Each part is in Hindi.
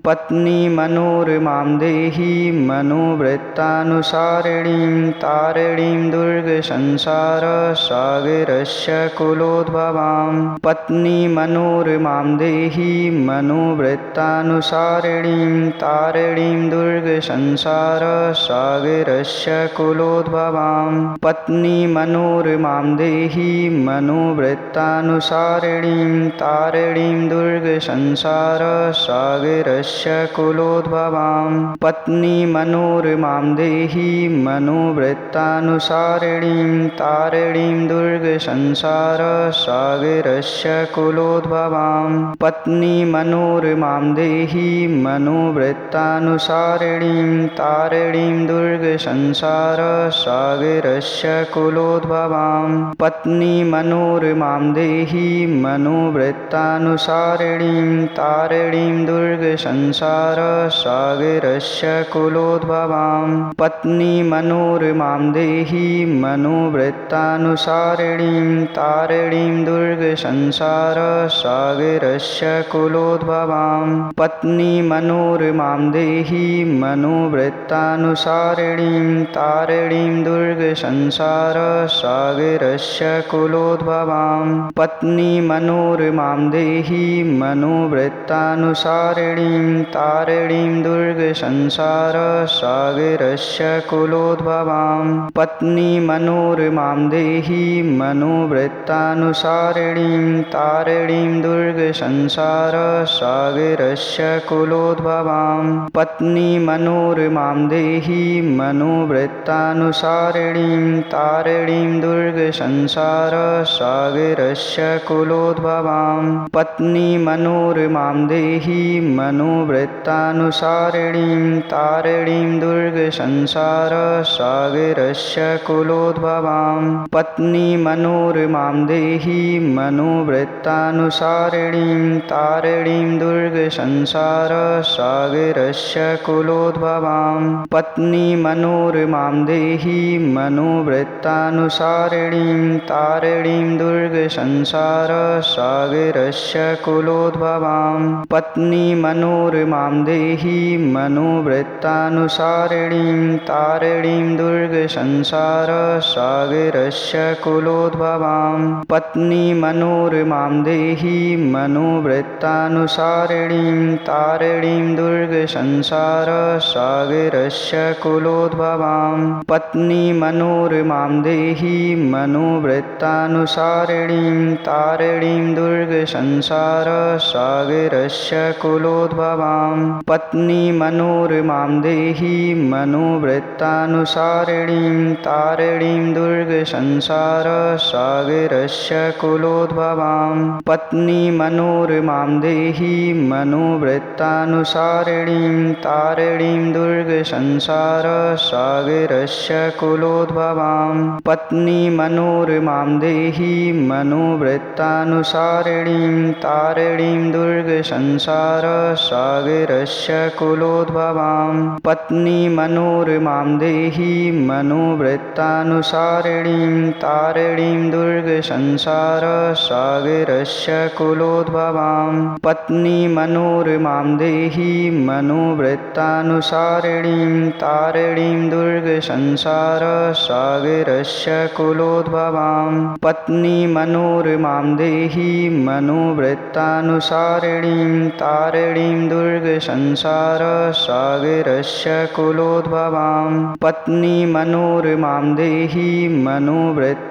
पत्नी मनोरमां देहि मनोवृत्तानुसारिणीं तारिणीं दुर्गसंसारसागरस्य कुलोद्भवां। पत्नी मनोरमां देहि मनोवृत्तानुसारिणीं तारिणीं दुर्गसंसारसागरस्य कुलोद्भवां। पत्नी मनोरमां देहि मनोवृत्तानुसारिणीं तारिणीं दुर्गसंसारसागरस्य कुलोद्भवां। पत्नी मनोरमां देहि मनोवृत्तानुसारिणीं तारिणीं दुर्गसंसारसागरस्य कुलोद्भवां। पत्नी मनोरमां देहि मनोवृत्तानुसारिणीं तारिणीं दुर्गसंसारसागरस्य कुलोद्भवां। पत्नी मनोरमां देहि मनोवृत्तानुसारिणीं तारिणीं दुर्गसंसारसागरस्य कुलोद्भवां। पत्नी मनोरमां देहि मनोवृत्तानुसारिणीं तारिणीं दुर्गसंसारसागरस्य कुलोद्भवां। पत्नी मनोरमां देहि मनोवृत्तानुसारिणीं तारिणीं दुर्गसंसारसागरस्य कुलोद्भवां। पत्नी मनोरमां देहि मनोवृत्तानुसारिणीं तारिणीं दुर्गसंसारसागरस्य कुलोद्भवां। पत्नी मनोरमां देहि मनोवृत्तानुसारिणीं तारिणीं दुर्गसंसारसागरस्य कुलोद्भवां। पत्नी मनोरमां देहि मनोवृत्तानुसारिणीं तारिणीं दुर्गसंसारसागरस्य कुलोद्भवां। पत्नी मनोरमां देहि मनोवृत्तानुसारिणीं तारिणीं दुर्गसंसारसागरस्य कुलोद्भवां। पत्नी मनोरमां देहि मनोवृत्तानुसारिणीं तारिणीं दुर्गसंसारसागरस्य कुलोद्भवां। पत्नी मनोरमां देहि मनोवृत्तानुसारिणीं तारिणीं दुर्गसंसारसागरस्य कुलोद्भवां। पत्नी मनोरमां देहि मनोवृत्तानुसारिणीं तारिणीं दुर्गसंसारसागरस्य कुलोद्भवां। पत्नी मनोरमां देहि मनोवृत्तानुसारिणीं तारिणीं दुर्गसंसारसागरस्य कुलोद्भवां। पत्नी मनोरमां देहि मनोवृत्तानुसारिणीं तारिणीं दुर्गसंसारसागरस्य कुलोद्भवां। पत्नी मनोरमां देहि मनोवृत्तानुसारिणीं तारिणीं दुर्गसंसारसागरस्य कुलोद्भवां। पत्नी मनोरमां देहि मनोवृत्तानुसारिणीं तारिणीं दुर्गसंसारसागरस्य कुलोद्भवां। पत्नी मनोरमां देहि मनोवृत्तानुसारिणीं तारिणीं दुर्गसंसारसागरस्य कुलोद्भवां। पत्नी मनोरमां देहि मनोवृत्तानुसारिणीं तारिणीं दुर्गसंसारसागरस्य कुलोद्भवां। पत्नी मनोरमां देहि मनोवृत्तानुसारिणीं तारिणीं दुर्गसंसारसागरस्य कुलोद्भवां। पत्नी मनोरमां देहि मनोवृत्तानुसारिणीं तारिणीं दुर्गसंसारसागरस्य कुलोद्भवां। पत्नी मनोरमां देहि मनोवृत्तानुसारिणीं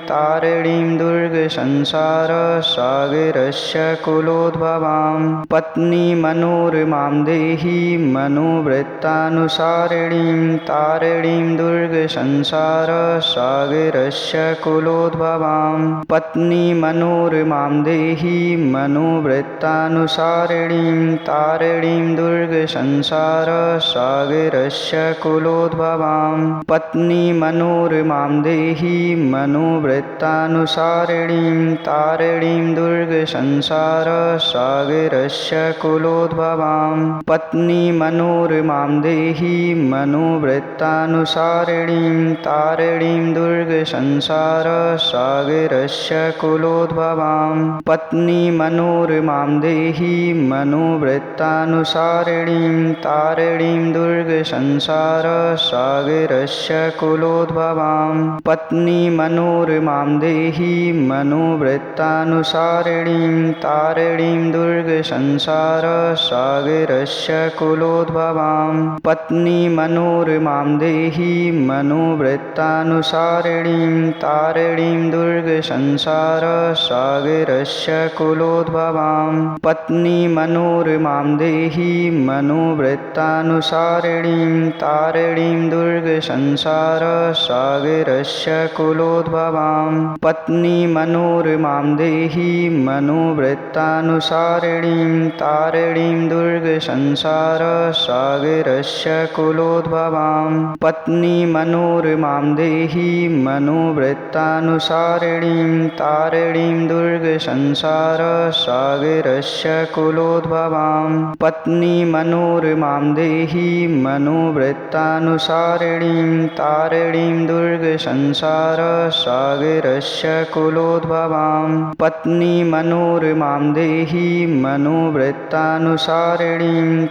तारिणीं दुर्गसंसारसागरस्य कुलोद्भवां। पत्नी मनोरमां देहि मनोवृत्तानुसारिणीं तारिणीं दुर्गसंसारसागरस्य कुलोद्भवां। पत्नी मनोरमां देहि मनोवृत्तानुसारिणीं तारिणीं दुर्गसंसारसागरस्य कुलोद्भवां। पत्नी मनोरमां देहि मनोवृत्तानुसारिणीं तारिणीं दुर्गसंसारसागरस्य कुलोद्भवां। पत्नी मनोरमां देहि मनोवृत्तानुसारिणीं तारिणीं दुर्गसंसारसागरस्य कुलोद्भवां। पत्नी मनोरमां देहि मनोवृत्तानुसारिणीं तारिणीं दुर्गसंसारसागरस्य कुलोद्भवां पत्नीमनोरमां देहि मनोवृत्तानुसारिणीं तारिणीं दुर्गसंसारसागरस्य कुलोद्भवां पत्नीमनोरमां देहि मनोवृत्तानुसारिणीं तारिणीं दुर्गसंसारसागरस्य कुलोद्भवां पत्नीमनोरमां देहि मनोवृत्तानुसारिणीं तारिणीं दुर्गसंसारसागरस्य कुलोद्भवां पत्नीमनोरमां देहि मनोवृत्तानुसारिणीं तारिणीं दुर्गसंसारसागरस्य कुलोद्भवां पत्नीमनोरमां देहि मनोवृत्तानुसारिणीं तारिणीं दुर्गसंसारसागरस्य कुलोद्भवां पत्नीमनोरमां देहि मनोवृत्तानुसारिणीं तारिणीं दुर्गसंसारसागरस्य कुलोद्भवां पत्नीमनोरमां देहि मनोवृत्तानुसारिणीं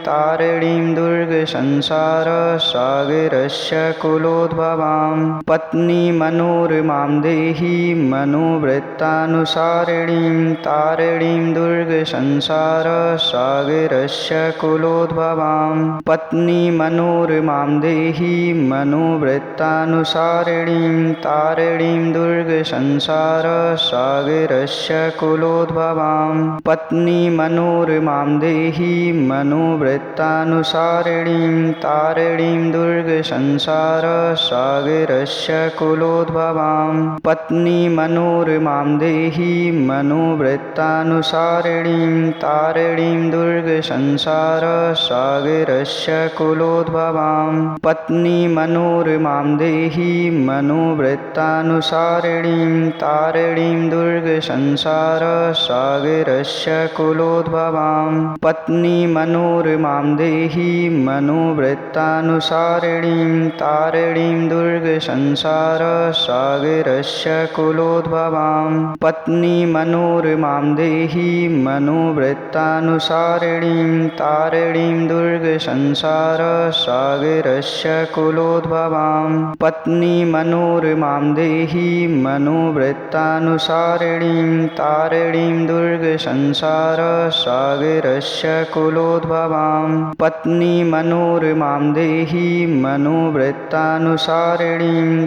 तारिणीं दुर्गसंसारसागरस्य कुलोद्भवां पत्नीमनोरमां देहि मनोवृत्तानुसारिणीं तारिणीं दुर्गसंसारसागरस्य कुलोद्भवां पत्नीमनोरमां देहि मनोवृत्तानुसारिणीं तारिणीं दुर्गसंसारसागरस्य कुलोद्भवां पत्नीमनोरमां देहि मनोवृत्तानुसारिणीं तारिणीं दुर्गसंसारसागरस्य कुलोद्भवां पत्नीमनोरमां देहि मनोवृत्तानुसारिणीं तारिणीं दुर्गसंसारसागरस्य कुलोद्भवां पत्नीमनोरमां देहि मनोवृत्तानुसारिणीं तारिणीं दुर्गसंसारसागरस्य कुलोद्भवां पत्नीमनोरमां देहि मनोवृत्तानुसारिणीं तारिणीं दुर्गसंसारसागरस्य कुलोद्भवां पत्नीमनोरमां देहि मनोवृत्तानुसारिणीं तारिणीं दुर्गसंसारसागरस्य कुलोद्भवां पत्नीमनोरमां देहि मनोवृत्तानुसारिणीं तारिणीं दुर्गसंसारसागरस्य कुलोद्भवां पत्नीमनोरमां देहि मनोवृत्तानुसारिणीं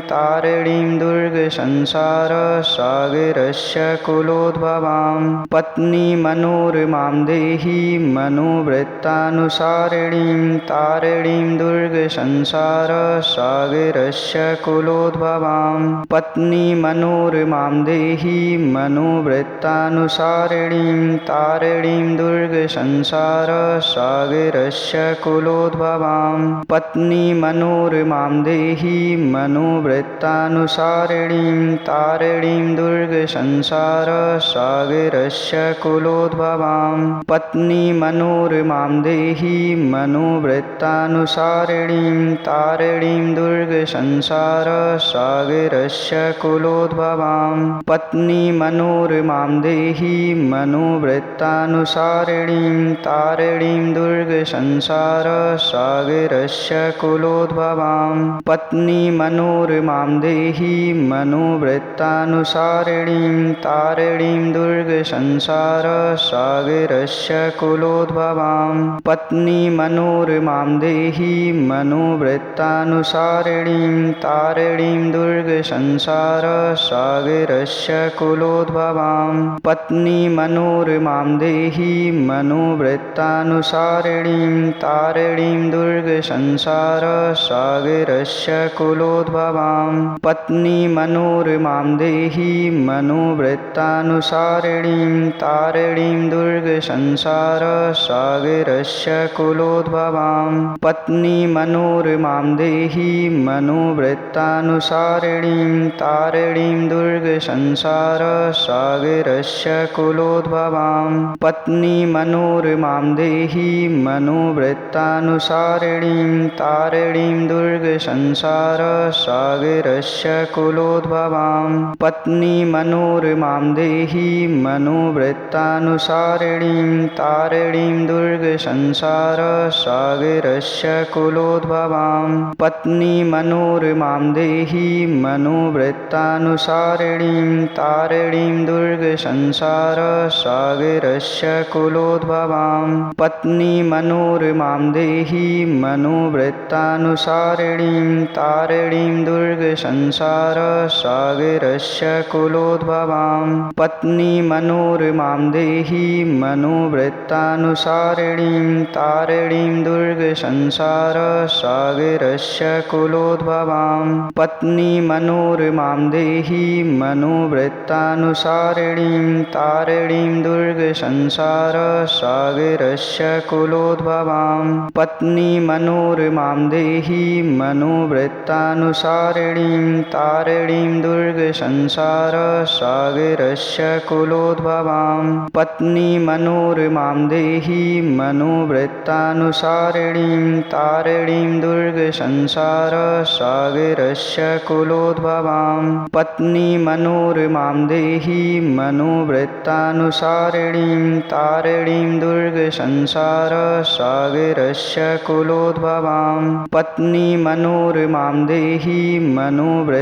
तारिणीं दुर्गसंसारसागरस्य कुलोद्भवां पत्नीमनोरमां देहि मनोवृत्तानुसारिणीं तारिणीं दुर्गसंसारसागरस्य कुलोद्भवां पत्नीमनोरमां देहि मनोवृत्तानुसारिणीं तारिणीं दुर्गसंसारसागरस्य कुलोद्भवां पत्नीमनोरमां देहि मनोवृत्तानुसारिणीं तारिणीं दुर्गसंसारसागरस्य कुलोद्भवां पत्नीमनोरमां देहि मनोवृत्तानुसारिणीं तारिणीं दुर्गसंसारसागरस्य कुलोद्भवां पत्नीमनोरमां देहि मनोवृत्तानुसारिणीं तारिणीं दुर्गसंसारसागरस्य कुलोद्भवां पत्नीमनोरमां देहि मनोवृत्तानुसारिणीं तारिणीं दुर्गसंसारसागरस्य कुलोद्भवां पत्नीमनोरमां देहि मनोवृत्तानुसारिणीं तारिणीं दुर्गसंसारसागरस्य कुलोद्भवां पत्नीमनोरमां देहि मनोवृत्तानुसारिणीं तारिणीं दुर्गसंसारसागरस्य कुलोद्भवां पत्नीमनोरमां देहि मनोवृत्तानुसारिणीं तारिणीं दुर्गसंसारसागरस्य कुलोद्भवां पत्नीमनोरमां देहि मनोवृत्तानुसारिणीं तारिणीं दुर्गसंसारसागरस्य कुलोद्भवां पत्नीमनोरमां देहि मनोवृत्तानुसारिणीं तारिणीं दुर्गसंसारसागरस्य कुलोद्भवां पत्नीमनोरमां देहि मनोवृत्तानुसारिणीं तारिणीं दुर्गसंसारसागरस्य कुलोद्भवां पत्नीमनोरमां देहि मनोवृत्तानुसारिणीं तारिणीं दुर्गसंसारसागरस्य कुलोद्भवां पत्नीमनोरमां देहि मनोवृत्तानुसारिणीं तारिणीं दुर्गसंसारसागरस्य कुलोद्भवां पत्नीमनोरमां देहि मनोवृत्तानुसारिणीं तारिणीं दुर्गसंसारसागरस्य कुलोद्भवां पत्नीमनोरमां देहि मनोवृत्तानुसारिणीं तारिणीं दुर्गसंसारसागरस्य कुलोद्भवां पत्नीमनोरमां देहि मनोवृत्तानुसारिणीं तारिणीं दुर्गसंसारसागरस्य कुलोद्भवां पत्नीमनोरमां देहि मनोवृत्तानुसारिणीं तारिणीं दुर्गसंसारसागरस्य कुलोद्भवां पत्नीमनोरमां देहि मनोवृत्तानुसारिणीं तारिणीं दुर्गसंसारसागरस्य कुलोद्भवां पत्नीमनोरमां देहि मनोवृत्तानुसारिणीं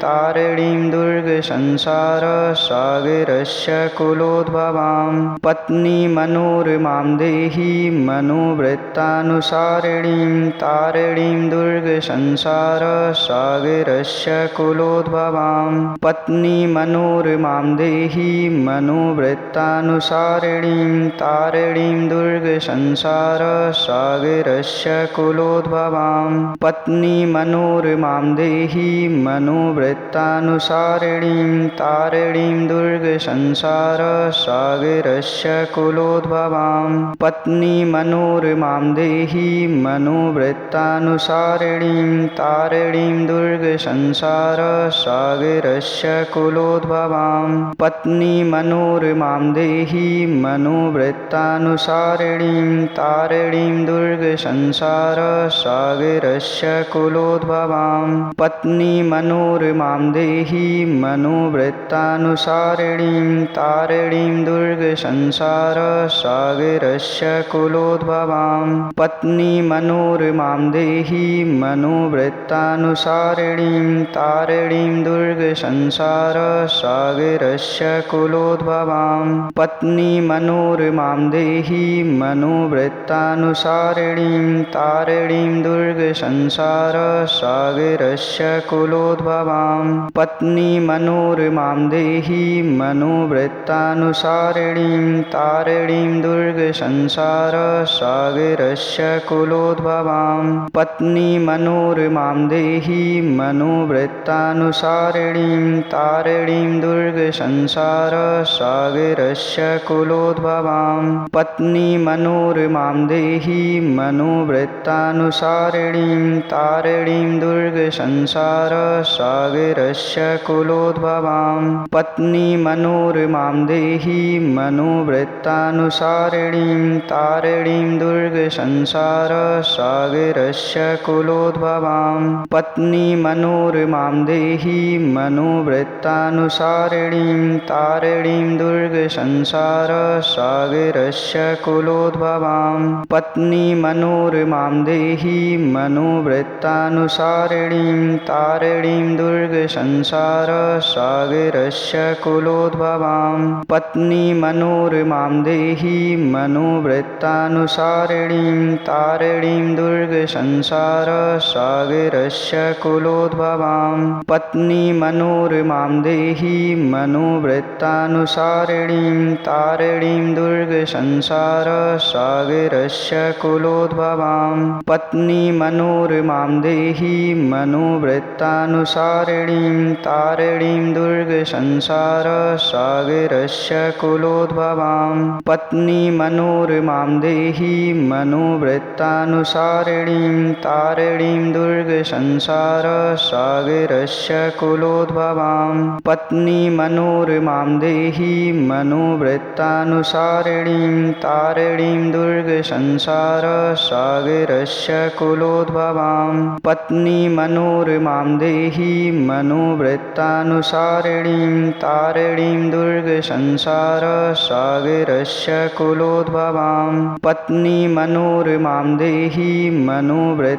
तारिणीं दुर्गसंसारसागरस्य कुलोद्भवां पत्नीमनोरमां देहि मनोवृत्तानुसारिणीं तारिणीं दुर्गसंसारसागरस्य कुलोद्भवां पत्नीमनोरमां देहि मनोवृत्तानुसारिणीं तारिणीं दुर्गसंसारसागरस्य कुलोद्भवां पत्नीमनोरमां देहि मनोवृत्तानुसारिणीं तारिणीं दुर्गसंसारसागरस्य कुलोद्भवां पत्नीमनोरमां देहि मनोवृत्तानुसारिणीं तारिणीं दुर्गसंसारसागरस्य कुलोद्भवां पत्नीमनोरमां देहि मनोवृत्तानुसारिणीं तारिणीं दुर्गसंसारसागरस्य कुलोद्भवां पत्नीमनोरमां देहि मनोवृत्तानुसारिणीं तारिणीं दुर्गसंसारसागरस्य कुलोद्भवां पत्नीमनोरमां देहि मनोवृत्तानुसारिणीं तारिणीं दुर्गसंसारसागरस्य कुलोद्भवां पत्नीमनोरमां देहि मनोवृत्तानुसारिणीं तारिणीं दुर्गसंसारसागरस्य कुलोद्भवां पत्नीमनोरमां देहि मनोवृत्तानुसारिणीं तारिणीं दुर्गसंसारसागरस्य कुलोद्भवां पत्नीमनोरमां देहि मनोवृत्तानुसारिणीं तारिणीं दुर्गसंसारसागरस्य कुलोद्भवां पत्नीमनोरमां देहि मनोवृत्तानुसारिणीं तारिणीं दुर्गसंसारसागरस्य कुलोद्भवां पत्नीमनोरमां देहि मनोवृत्तानुसारिणीं तारिणीं दुर्गसंसारसागरस्य कुलोद्भवां पत्नीमनोरमां देहि मनोवृत्तानुसारिणीं तारिणीं दुर्गसंसारसागरस्य कुलोद्भवां पत्नीमनोरमां देहि मनोवृत्तानुसारिणीं तारिणीं दुर्गसंसारसागरस्य कुलोद्भवां पत्नीमनोरमां देहि मनोवृत्तानुसारिणीं तारिणीं दुर्गसंसारसागरस्य कुलोद्भवां पत्नीमनोरमां देहि मनोवृत्तानुसारिणीं तारिणीं दुर्गसंसारसागरस्य कुलोद्भवां पत्नीमनोरमां देहि मनोवृत्तानुसारिणीं तारिणीं दुर्गसंसारसागरस्य कुलोद्भवां पत्नीमनोरमां देहि मनोवृत्तानुसारिणीं तारिणीं दुर्गसंसारसागरस्य कुलोद्भवां पत्नीमनोरमां देहि मनोवृत्तानुसारिणीं तारिणीं दुर्गसंसारसागरस्य कुलोद्भवां पत्नीमनोरमां देहि मनोवृत्तानुसारिणीं तारिणीं दुर्गसंसारसागरस्य संसारसागरस्य कुलोद्भवां पत्नी मनोरमां देहि मनोवृत्तानुसारिणीं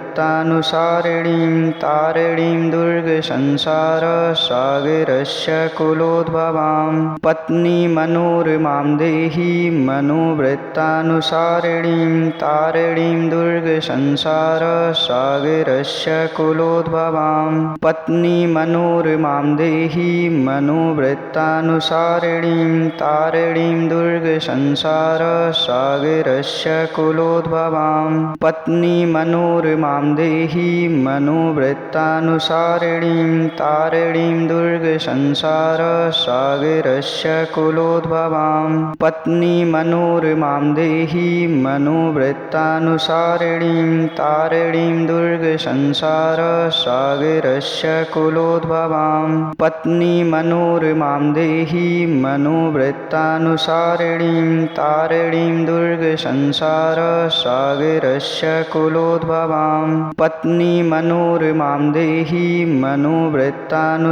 तारिणीं दुर्गसंसारसागरस्य कुलोद्भवां पत्नी मनोरमां देहि मनोवृत्तानुसारिणीं तारिणीं दुर्गसंसारसागरस्य कुलोद्भवां पत्नी मनोरमां देहि मनोवृत्तानुसारिणीं तारिणीं दुर्गसंसारसागरस्य कुलोद्भवां पत्नी मनोरमां देहि मनोवृत्तानुसारिणीं तारिणीं दुर्गसंसारसागरस्य कुलोद्भवां पत्नी मनोरमां देहि मनोवृत्तानुसारिणीं तारिणीं दुर्गसंसारसागरस्य कुलोद्भवां पत्नी मनोरमां देहि मनोवृत्तानुसारिणीं तारिणीं दुर्गसंसारसागरस्य कुलोद्भवां पत्नी मनोरमां देहि मनोवृत्तानुसारिणीं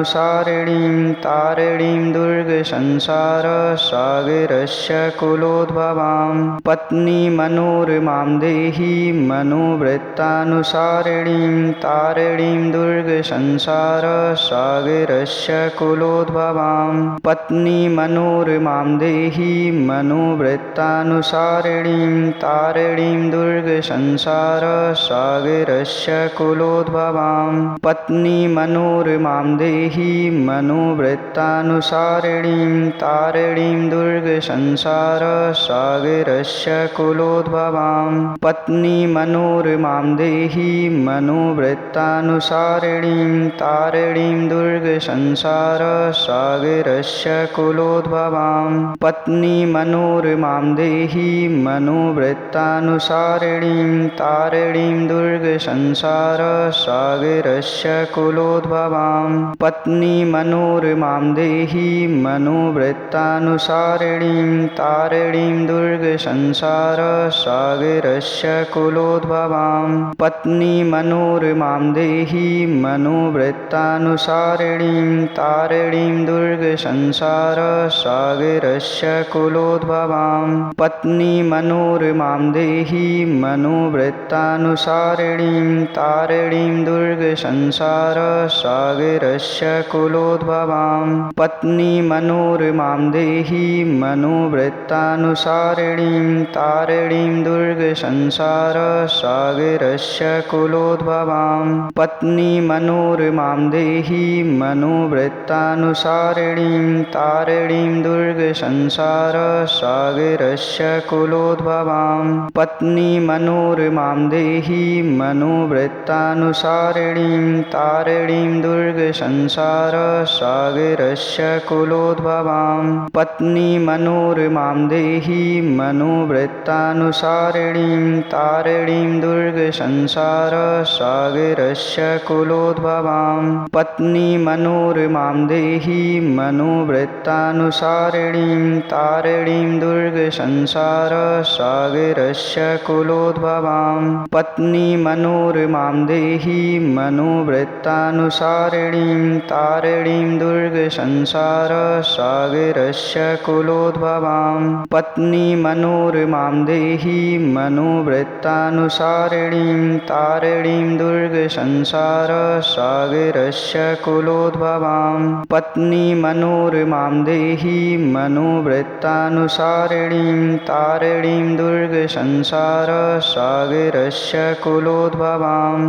तारिणीं दुर्गसंसारसागरस्य कुलोद्भवां पत्नी मनोरमां देहि मनोवृत्तानुसारिणीं तारिणीं दुर्गसंसारसागरस्य कुलोद्भवां पत्नी मनोरमां देहि मनोवृत्तानुसारिणीं तारिणीं दुर्गसंसारसागरस्य कुलोद्भवां पत्नी मनोरमां देहि मनोवृत्तानुसारिणीं तारिणीं दुर्गसंसारसागरस्य कुलोद्भवां पत्नी मनोरमां देहि मनोवृत्तानुसारिणीं तारिणीं दुर्गसंसारसागरस्य कुलोद्भवां पत्नी मनोरमां देहि मनोवृत्तानुसारिणीं तारिणीं दुर्गसंसारसागरस्य कुलोद्भवां पत्नी मनोरमां देहि मनोवृत्तानुसारिणीं तारिणीं दुर्गसंसारसागरस्य कुलोद्भवां पत्नी मनोरमां देहि मनोवृत्तानुसारिणीं तारिणीं दुर्गसंसारसागरस्य कुलोद्भवां पत्नी मनोरमां देहि मनोवृत्तानुसारिणीं तारिणीं दुर्गसंसारसागरस्य कुलोद्भवां पत्नी मनोरमां देहि मनोवृत्तानुसारिणीं तारिणीं दुर्गसंसारसागरस्य कुलोद्भवां पत्नी मनोरमां देहि मनोवृत्तानुसारिणीं तारिणीं दुर्गसंसारसागरस्य कुलोद्भवां पत्नी मनोरमां देहि मनोवृत्तानुसारिणीं तारिणीं दुर्गसंसारसागरस्य कुलोद्भवां पत्नी मनोरमां देहि मनोवृत्तानुसारिणीं तारिणीं दुर्गसंसारसागरस्य कुलोद्भवां पत्नी मनोरमां देहि मनोवृत्तानुसारिणीं तारिणीं दुर्गसंसारसागरस्य कुलोद्भवां पत्नी मनोरमां देहि मनोवृत्तानुसारिणीं तारिणीं दुर्गसंसारसागरस्य कुलोद्भवां पत्नी मनोरमां देहि मनोवृत्तानुसारिणीं तारिणीं दुर्गसंसारसागरस्य कुलोद्भवां पत्नी मनोरमां देहि मनोवृत्तानुसारिणीं तारिणीं दुर्गसंसारसागरस्य कुलोद्भवां